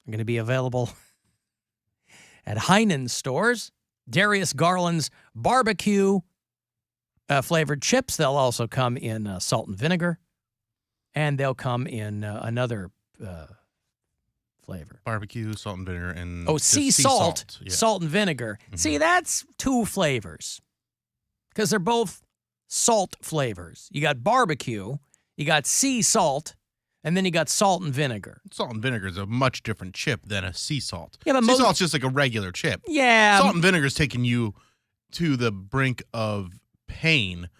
are going to be available at Heinen's stores. Darius Garland's barbecue flavored chips. They'll also come in salt and vinegar. And they'll come in another flavor. Barbecue, salt and vinegar, and sea salt. Yeah. Salt and vinegar. See, that's 2 flavors. Because they're both salt flavors. You got barbecue, you got sea salt, and then you got salt and vinegar. Salt and vinegar is a much different chip than a sea salt. Yeah, but sea salt's just like a regular chip. Yeah. Salt and vinegar is taking you to the brink of pain.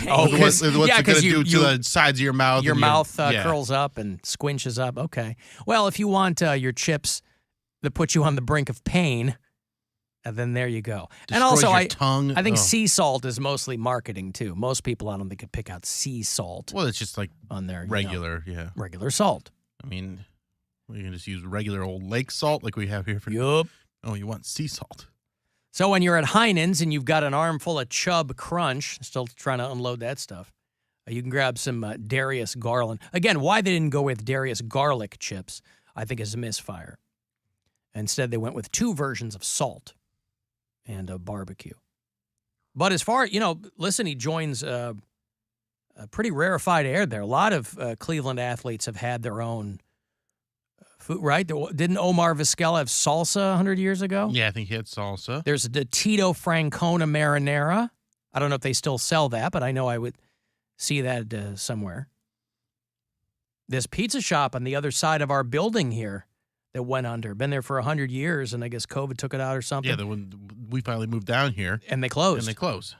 Oh, what's it going to do to the sides of your mouth? Your mouth curls up and squinches up. Okay. Well, if you want your chips that put you on the brink of pain, then there you go. And also, your tongue. I think sea salt is mostly marketing, too. Most people, I don't think, could pick out sea salt. Well, it's just like on their regular, regular salt. I mean, we can just use regular old lake salt like we have here. Yup. Oh, you want sea salt. So when you're at Heinen's and you've got an armful of Chub Crunch, still trying to unload that stuff, you can grab some Darius Garland. Again, why they didn't go with Darius garlic chips, I think is a misfire. Instead, they went with 2 versions of salt and a barbecue. But as far, listen, he joins a pretty rarefied air there. A lot of Cleveland athletes have had their own food, right? Didn't Omar Vizquel have salsa 100 years ago? Yeah, I think he had salsa. There's the Tito Francona marinara. I don't know if they still sell that, but I know I would see that somewhere. This pizza shop on the other side of our building here that went under. Been there for 100 years, and I guess COVID took it out or something. Yeah, when we finally moved down here. And they closed.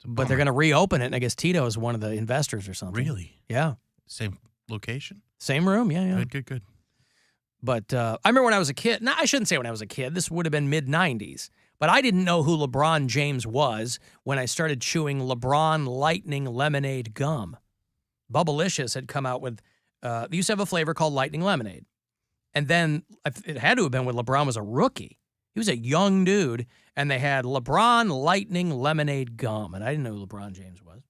But they're going to reopen it, and I guess Tito is one of the investors or something. Really? Yeah. Same location? Same room, yeah. Good. But I remember when I was a kid. No, I shouldn't say when I was a kid. This would have been mid-'90s. But I didn't know who LeBron James was when I started chewing LeBron Lightning Lemonade gum. Bubblicious had come out with, they used to have a flavor called Lightning Lemonade. And then it had to have been when LeBron was a rookie. He was a young dude, and they had LeBron Lightning Lemonade gum. And I didn't know who LeBron James was.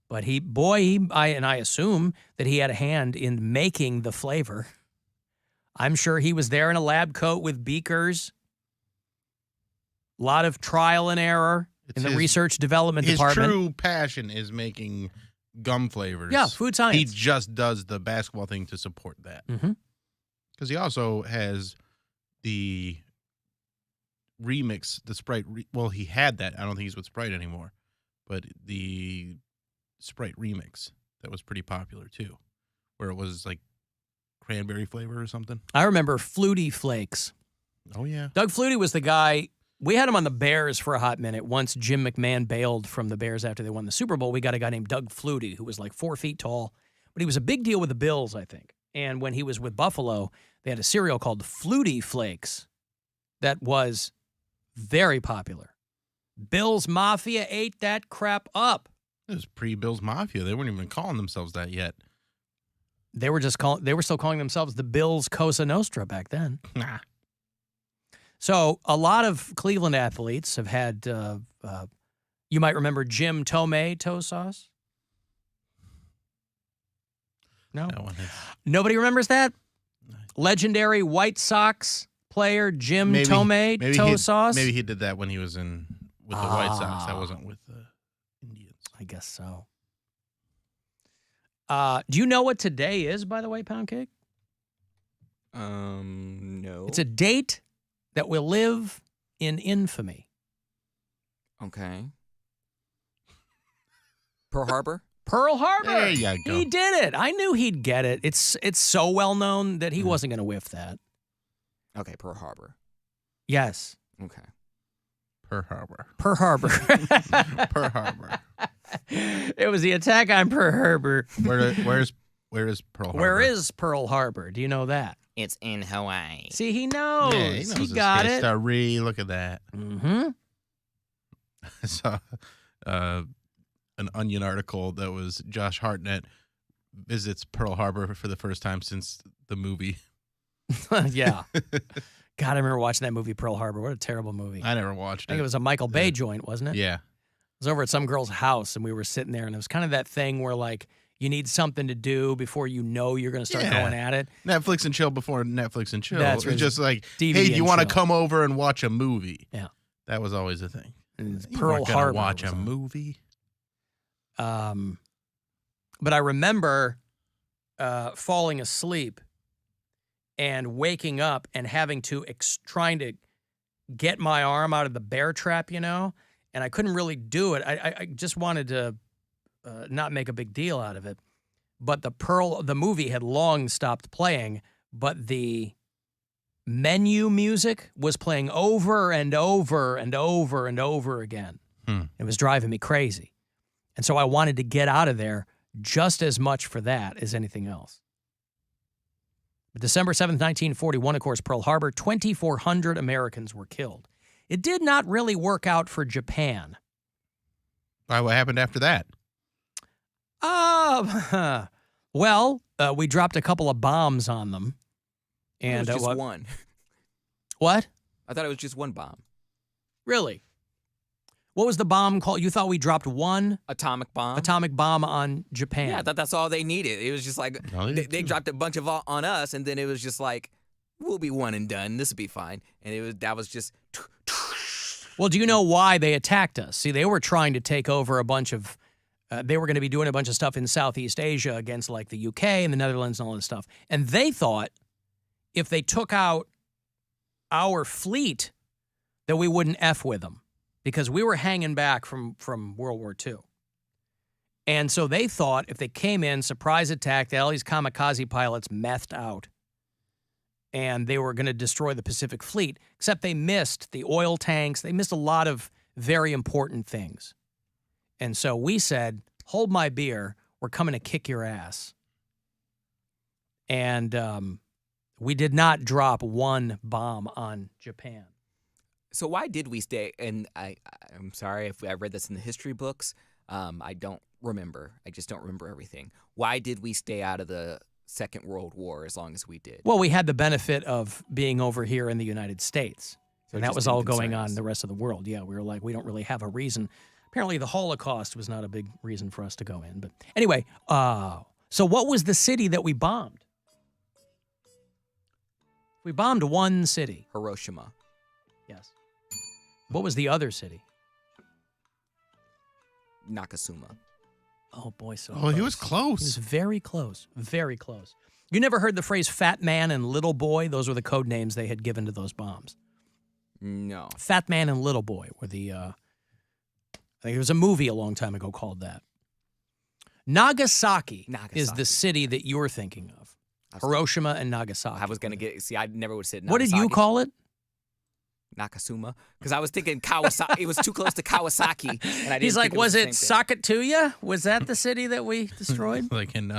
But I assume that he had a hand in making the flavor. I'm sure he was there in a lab coat with beakers. A lot of trial and error in the research development department. His true passion is making gum flavors. Yeah, food science. He just does the basketball thing to support that. Because he also has the remix, the Sprite. Well, he had that. I don't think he's with Sprite anymore. But the Sprite remix, that was pretty popular too. Where it was like cranberry flavor or something. I remember Flutie Flakes. Oh, yeah. Doug Flutie was the guy. We had him on the Bears for a hot minute. Once Jim McMahon bailed from the Bears after they won the Super Bowl, we got a guy named Doug Flutie who was like 4 feet tall. But he was a big deal with the Bills, I think. And when he was with Buffalo, they had a cereal called Flutie Flakes that was very popular. Bills Mafia ate that crap up. It was pre-Bills Mafia. They weren't even calling themselves that yet. They were still calling themselves the Bills Cosa Nostra back then. Nah. So a lot of Cleveland athletes have had, you might remember Jim Tomei toe sauce. No? Nobody remembers that? Legendary White Sox player Jim Tomei toe sauce? Maybe he did that when he was with the White Sox. That wasn't with the Indians. I guess so. Do you know what today is, by the way, Poundcake? No. It's a date that will live in infamy. Okay. Pearl Harbor? Pearl Harbor. There you go. He did it. I knew he'd get it. It's so well known that he wasn't going to whiff that. Okay, Pearl Harbor. Yes. Okay. Pearl Harbor. Pearl Harbor. Pearl Harbor. It was the attack on Pearl Harbor. Where is Pearl Harbor? Where is Pearl Harbor? Do you know that? It's in Hawaii. See, he knows. Yeah, he knows he his got it. history. Look at that. Mm-hmm. I saw an Onion article that was Josh Hartnett visits Pearl Harbor for the first time since the movie. Yeah. God, I remember watching that movie, Pearl Harbor. What a terrible movie. I never watched it. I think it was a Michael Bay joint, wasn't it? Yeah. I was over at some girl's house, and we were sitting there, and it was kind of that thing where, like, You need something to do before you know you're going to start Yeah. going at it. Netflix and chill before Netflix and chill. That's It's right. just like, DVD hey, do you and want to chill. come over and watch a movie? Yeah. That was always the thing. And You Pearl weren't gonna Harbor. watch was a on. movie. But I remember falling asleep and waking up and having to trying to get my arm out of the bear trap, and I couldn't really do it. I just wanted to not make a big deal out of it. But the movie had long stopped playing, but the menu music was playing over and over and over and over again. It was driving me crazy. And so I wanted to get out of there just as much for that as anything else. But December 7th, 1941, of course, Pearl Harbor, 2,400 Americans were killed. It did not really work out for Japan. Why? What happened after that? Well, we dropped a couple of bombs on them. And it was just one. What? I thought it was just one bomb. Really? What was the bomb called? You thought we dropped one Atomic bomb. atomic bomb on Japan? Yeah, I thought that's all they needed. It was just like No, they they, did they too. dropped a bunch of on us, and then it was just like, we'll be one and done. This will be fine. And that was just. Well, do you know why they attacked us? See, they were trying to take over a bunch of. They were going to be doing a bunch of stuff in Southeast Asia against like the UK and the Netherlands and all this stuff. And they thought if they took out our fleet, that we wouldn't F with them because we were hanging back from World War II. And so they thought if they came in, surprise attack, all these kamikaze pilots methed out, and they were going to destroy the Pacific Fleet, except they missed the oil tanks. They missed a lot of very important things. And so we said, hold my beer. We're coming to kick your ass. And we did not drop one bomb on Japan. So why did we stay? And I'm sorry if I read this in the history books. I don't remember. I just don't remember everything. Why did we stay out of the Second World War as long as we did? Well, we had the benefit of being over here in the United States. So And it that just was didn't all going concern on us. in the rest of the world. Yeah, we were like, we don't really have a reason. Apparently, the Holocaust was not a big reason for us to go in. But anyway, so what was the city that we bombed? We bombed one city. Hiroshima. Yes. What was the other city? Nakasuma. Oh, boy, so Oh, he was He was close. very close. Very close. You never heard the phrase fat man and little boy? Those were the code names they had given to those bombs. No. Fat Man and Little Boy were the, I think there was a movie a long time ago called that. Nagasaki is Nagasaki. the city that you're thinking of. Hiroshima and Nagasaki. I was going to get, see, I never would have said Nagasaki. What did you call it? Nakasuma. Because I was thinking Kawasaki. It was too close to Kawasaki. And I didn't He's like, think was the it same thing. Sakatuya? Was that the city that we destroyed? Like in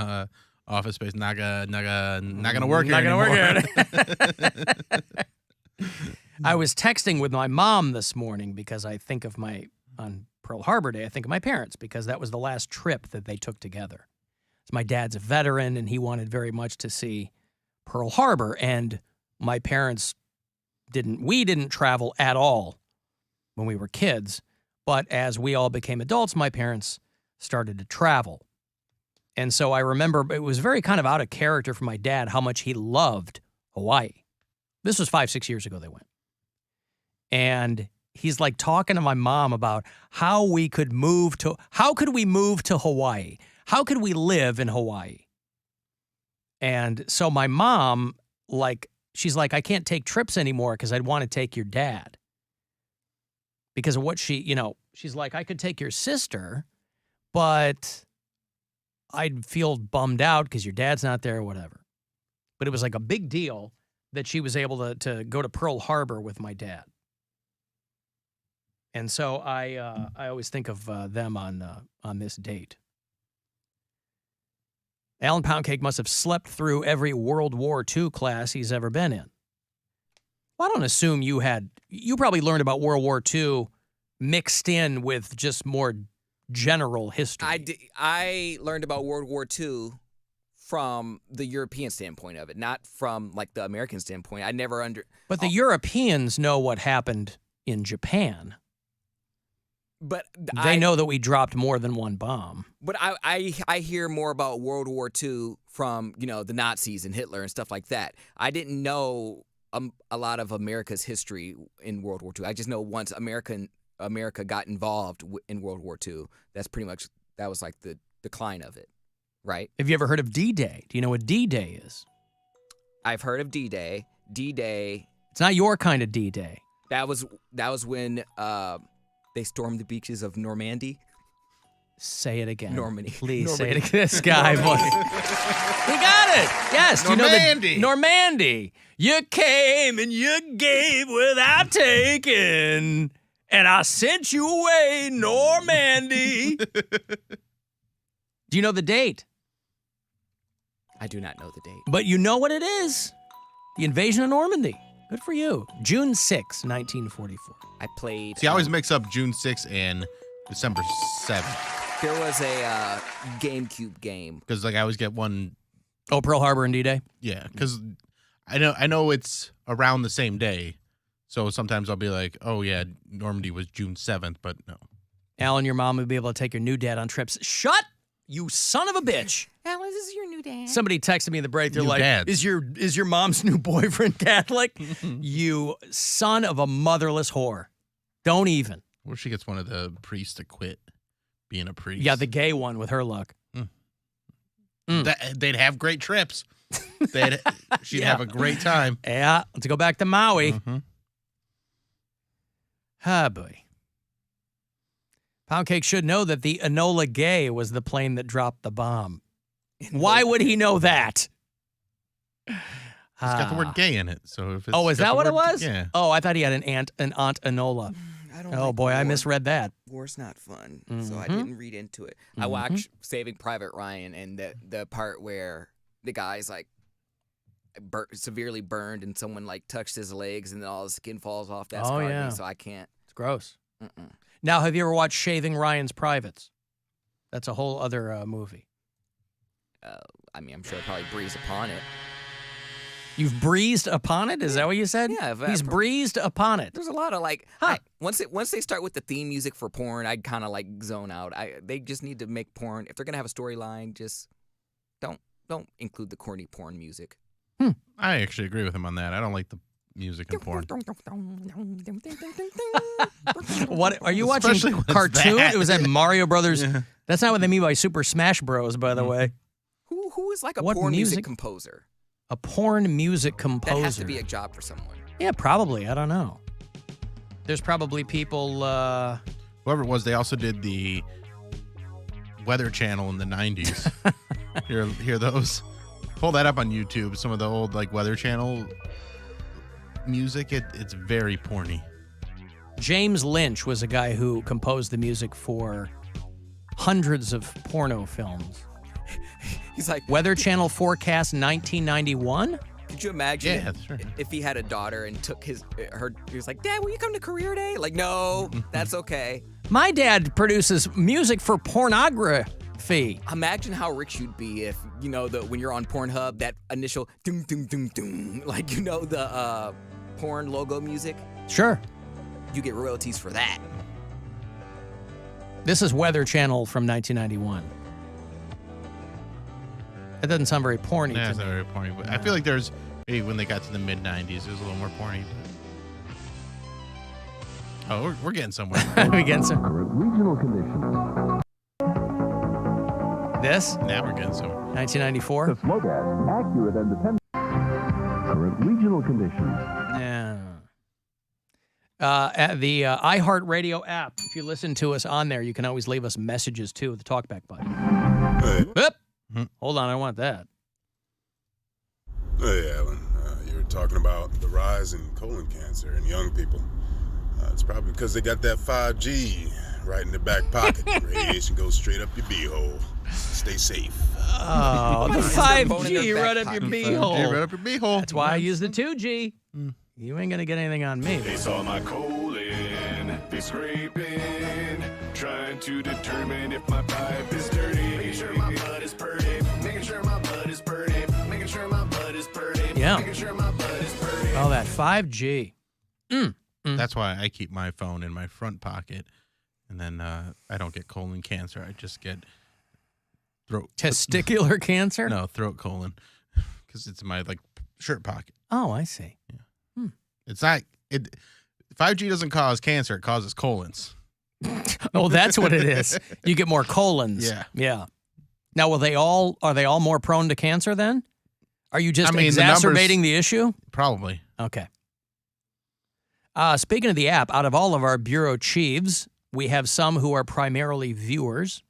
Office Space, not gonna work here Not gonna work anymore. here. I was texting with my mom this morning because I think of on Pearl Harbor Day, I think of my parents because that was the last trip that they took together. So my dad's a veteran and he wanted very much to see Pearl Harbor, and my parents we didn't travel at all when we were kids, but as we all became adults, my parents started to travel. And so I remember it was very kind of out of character for my dad how much he loved Hawaii. This was 5-6 years ago they went. And he's like talking to my mom about how could we move to Hawaii? How could we live in Hawaii? And so my mom, she's like, I can't take trips anymore because I'd want to take your dad. Because of what she's like, I could take your sister, but I'd feel bummed out because your dad's not there or whatever. But it was like a big deal that she was able to go to Pearl Harbor with my dad. And so I always think of them on this date. Alan Poundcake must have slept through every World War II class he's ever been in. Well, I don't assume you probably learned about World War II mixed in with just more general history. I learned about World War II from the European standpoint of it, not from like the American standpoint. I never But the Europeans know what happened in Japan. But They know that we dropped more than one bomb. But I hear more about World War II from, the Nazis and Hitler and stuff like that. I didn't know a lot of America's history in World War II. I just know once America got involved in World War II, that was like the decline of it, right? Have you ever heard of D-Day? Do you know what D-Day is? I've heard of D-Day. D-Day. It's not your kind of D-Day. That was when they stormed the beaches of Normandy. Say it again. Normandy. Please say it again. This guy, boy. He got it. Yes. Normandy. You know Normandy. You came and you gave without taking, and I sent you away, Normandy. Do you know the date? I do not know the date. But you know what it is. The invasion of Normandy. Good for you. June 6, 1944. I played... See, I always mix up June 6th and December 7th. There was a GameCube game. Because, I always get one... Oh, Pearl Harbor and D-Day? Yeah, because I know it's around the same day. So sometimes I'll be like, oh, yeah, Normandy was June 7th, but no. Alan, your mom would be able to take your new dad on trips. Shut, you son of a bitch. Alan, this is your new dad. Somebody texted me in the break. They're New like, dads. is your mom's new boyfriend Catholic? You son of a motherless whore. Don't even. What if she gets one of the priests to quit being a priest? Yeah, the gay one with her luck. They'd have great trips. She'd have a great time. Yeah, let's go back to Maui. Ah, boy. Poundcake should know that the Enola Gay was the plane that dropped the bomb. Why would he know that? It's got the word gay in it. So if it's is that what it was? Yeah. Oh, I thought he had an aunt Enola. I don't Oh, like boy, war. I misread that. War's not fun, so I didn't read into it. I watched Saving Private Ryan, and the part where the guy's like severely burned, and someone touched his legs, and then all the skin falls off. That scarred me, so I can't. It's gross. Now, have you ever watched Shaving Ryan's Privates? That's a whole other movie. I'm sure I probably breeze upon it. You've breezed upon it? Is that what you said? Yeah. He's breezed upon it. There's a lot of once they start with the theme music for porn, I kind of zone out. They just need to make porn. If they're gonna have a storyline, just don't include the corny porn music. I actually agree with him on that. I don't like the music in porn. What are you watching? Especially when it's Cartoon? that. It was that Mario Brothers. Yeah. That's not what they mean by Super Smash Bros. By the way. Who is a What porn music? music composer? A porn music composer. That has to be a job for someone. Yeah, probably. I don't know. There's probably people. Whoever it was, they also did the Weather Channel in the 90s. Hear those? Pull that up on YouTube. Some of the old Weather Channel music. It's very porny. James Lynch was a guy who composed the music for hundreds of porno films. He's like, Weather Channel forecast 1991? could you imagine Yeah, sure. if he had a daughter and took he was like, Dad, will you come to career day? No, that's okay. My dad produces music for pornography. Imagine how rich you'd be if, when you're on Pornhub, that initial doom, doom, doom, doom, the porn logo music, Sure. you get royalties for that. This is Weather Channel from 1991. That doesn't sound very porny Yeah, to it's me. not very porny. But I feel like there's maybe when they got to the mid 90s, it was a little more porny. But... Oh, we're getting somewhere. We getting some. Current regional conditions. This? Now we're getting somewhere. 1994? The slow gas, accurate and dependable. Current regional conditions. Yeah. At the iHeartRadio app, if you listen to us on there, you can always leave us messages too with the talkback button. Oop. Hold on, I want that. Hey, Alan. You were talking about the rise in colon cancer in young people. It's probably because they got that 5G right in their back pocket. Radiation goes straight up your beehole. Stay safe. Oh, the Is there a bone in 5G their right back up your pocket? beehole. Right up your beehole. That's why I use the 2G. You ain't going to get anything on me. They saw my colon, they scraping, trying to determine if my pipe is dirty. Making sure my blood is purty, making sure my blood is purty, making sure my blood is purty, Yeah. making sure my blood is purty. Oh, that 5G. That's why I keep my phone in my front pocket And then I don't get colon cancer. I just get throat. Testicular cancer? No, throat colon. Because it's in my shirt pocket. Oh, I see. It's not. 5G doesn't cause cancer. It causes colons. Oh, that's what it is. You get more colons. Yeah. Now, are they all more prone to cancer then? Are you just exacerbating the issue? Probably. Okay. Speaking of the app, out of all of our bureau chiefs, we have some who are primarily viewers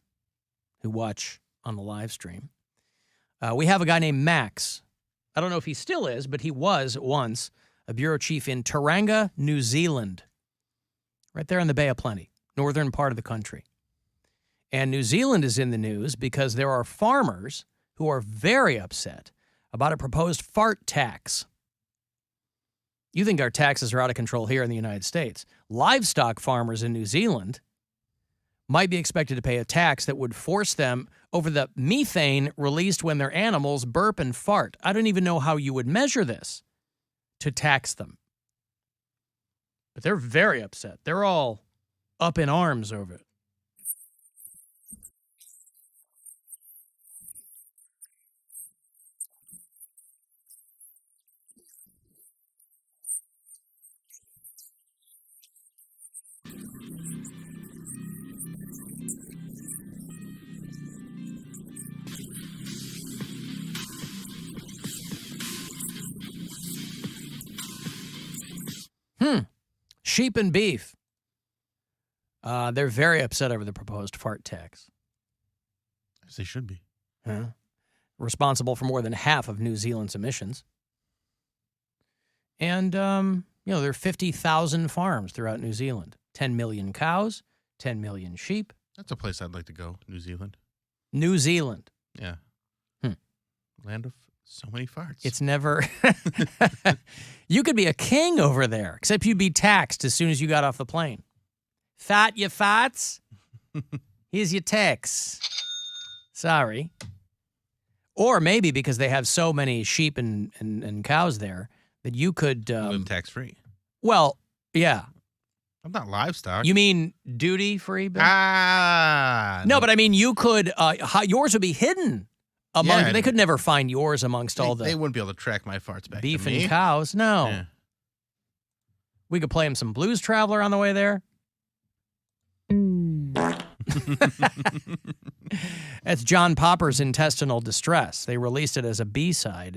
who watch on the live stream. We have a guy named Max. I don't know if he still is, but he was once a bureau chief in Tauranga, New Zealand, right there in the Bay of Plenty, northern part of the country. And New Zealand is in the news because there are farmers who are very upset about a proposed fart tax. You think our taxes are out of control here in the United States. Livestock farmers in New Zealand might be expected to pay a tax that would force them over the methane released when their animals burp and fart. I don't even know how you would measure this to tax them. But they're very upset. They're all up in arms over it. Sheep and beef. They're very upset over the proposed fart tax. As they should be. Responsible for more than half of New Zealand's emissions. And, there are 50,000 farms throughout New Zealand. 10 million cows, 10 million sheep. That's a place I'd like to go, New Zealand. New Zealand. Yeah. Land of so many farts. It's never... You could be a king over there, except you'd be taxed as soon as you got off the plane. Fat, you farts? Here's your tax. Sorry. Or maybe because they have so many sheep and cows there that you could... live tax-free. Well, yeah. I'm not livestock. You mean duty-free, Bill? No, but I mean, you could... yours would be hidden. Yeah, they could never find yours amongst all the... They wouldn't be able to track my farts back beef to me. and cows. No. Yeah. We could play him some Blues Traveler on the way there. That's John Popper's Intestinal Distress. They released it as a B-side.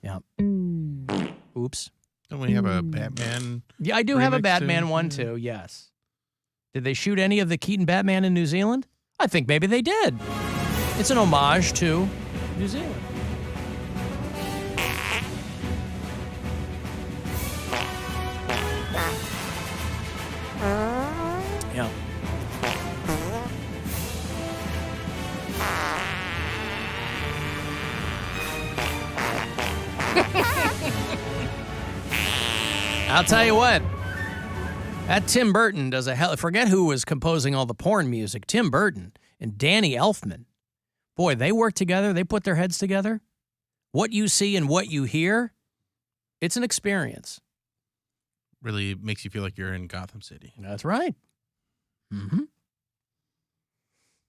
Yeah. Oops. Don't we have a Batman? Yeah, I do have a remix Batman too? one, too, yes. Did they shoot any of the Keaton Batman in New Zealand? I think maybe they did. It's an homage to New Zealand. Yeah. I'll tell you what. That Tim Burton does forget who was composing all the porn music. Tim Burton and Danny Elfman. Boy, they work together. They put their heads together. What you see and what you hear, it's an experience. Really makes you feel like you're in Gotham City. That's right. Mm-hmm.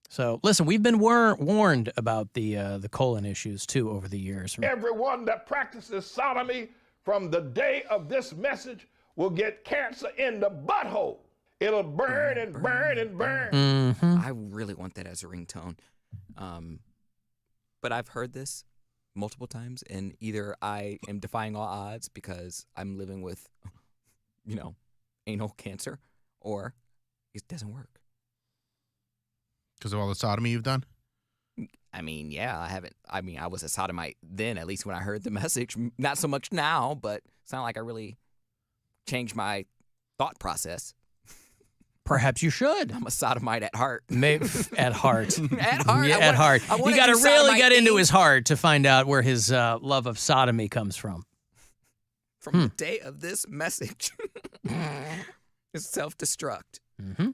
So, listen, we've been warned about the colon issues, too, over the years. Everyone that practices sodomy from the day of this message will get cancer in the butthole. It'll burn and burn and burn. Mm-hmm. I really want that as a ringtone. But I've heard this multiple times, and either I am defying all odds because I'm living with, anal cancer, or it doesn't work. Because of all the sodomy you've done? I mean, yeah, I haven't. I mean, I was a sodomite then, at least when I heard the message. Not so much now, but it's not like I really changed my thought process. Perhaps you should. I'm a sodomite at heart. Maybe at heart. At heart. Yeah, at heart. You got to really get into things. his heart to find out where his love of sodomy comes from. From the day of this message. It's self-destruct. Mm-hmm.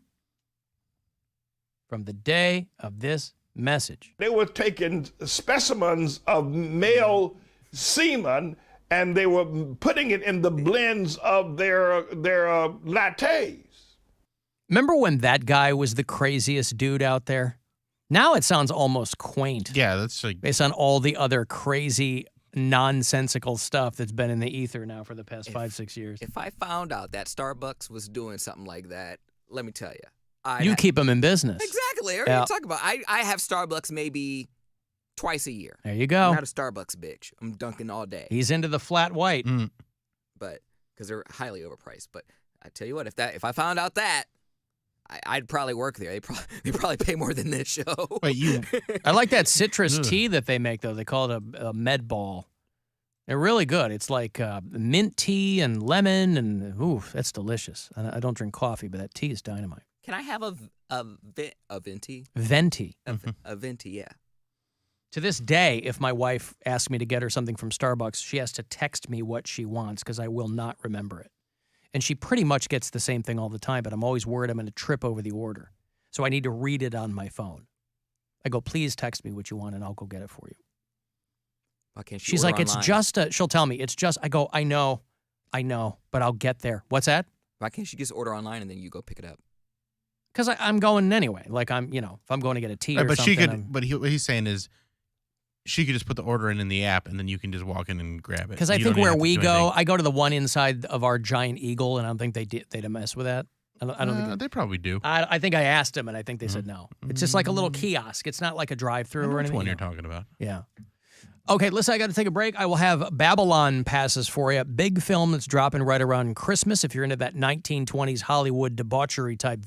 From the day of this message. They were taking specimens of male semen and they were putting it in the blends of their lattes. Remember when that guy was the craziest dude out there? Now it sounds almost quaint. Yeah, that's like Based on all the other crazy, nonsensical stuff that's been in the ether now for the past 5-6 years. If I found out that Starbucks was doing something like that, let me tell you. You keep them in business. Exactly. What are you talking about? I have Starbucks maybe twice a year. There you go. I'm not a Starbucks bitch. I'm dunking all day. He's into the flat white. But because they're highly overpriced. But I tell you what, if I found out that, I'd probably work there. They probably pay more than this show. Wait, I like that citrus tea that they make, though. They call it a med ball. They're really good. It's like mint tea and lemon, and ooh, that's delicious. I don't drink coffee, but that tea is dynamite. Can I have a venti? Venti. A venti, yeah. To this day, if my wife asks me to get her something from Starbucks, she has to text me what she wants because I will not remember it. And she pretty much gets the same thing all the time, but I'm always worried I'm going to trip over the order. So I need to read it on my phone. I go, please text me what you want, and I'll go get it for you. Why can't she She's order like, it's online? just a, she'll tell me, it's just, I go, I know, but I'll get there. What's that? Why can't she just order online and then you go pick it up? Because I'm going anyway. Like if I'm going to get a tea or but something. she could. But what he's saying is, she could just put the order in the app, and then you can just walk in and grab it. Because I You think don't even where have to we do go, anything. I go to the one inside of our giant eagle, and I don't think they'd mess with that. I don't think they probably do. I think I asked them, and I think they said no. It's just like a little kiosk. It's not like a I drive-through know or which anything. one you're talking about. Yeah. Okay, listen, I got to take a break. I will have Babylon passes for you. Big film that's dropping right around Christmas if you're into that 1920s Hollywood debauchery type vibe.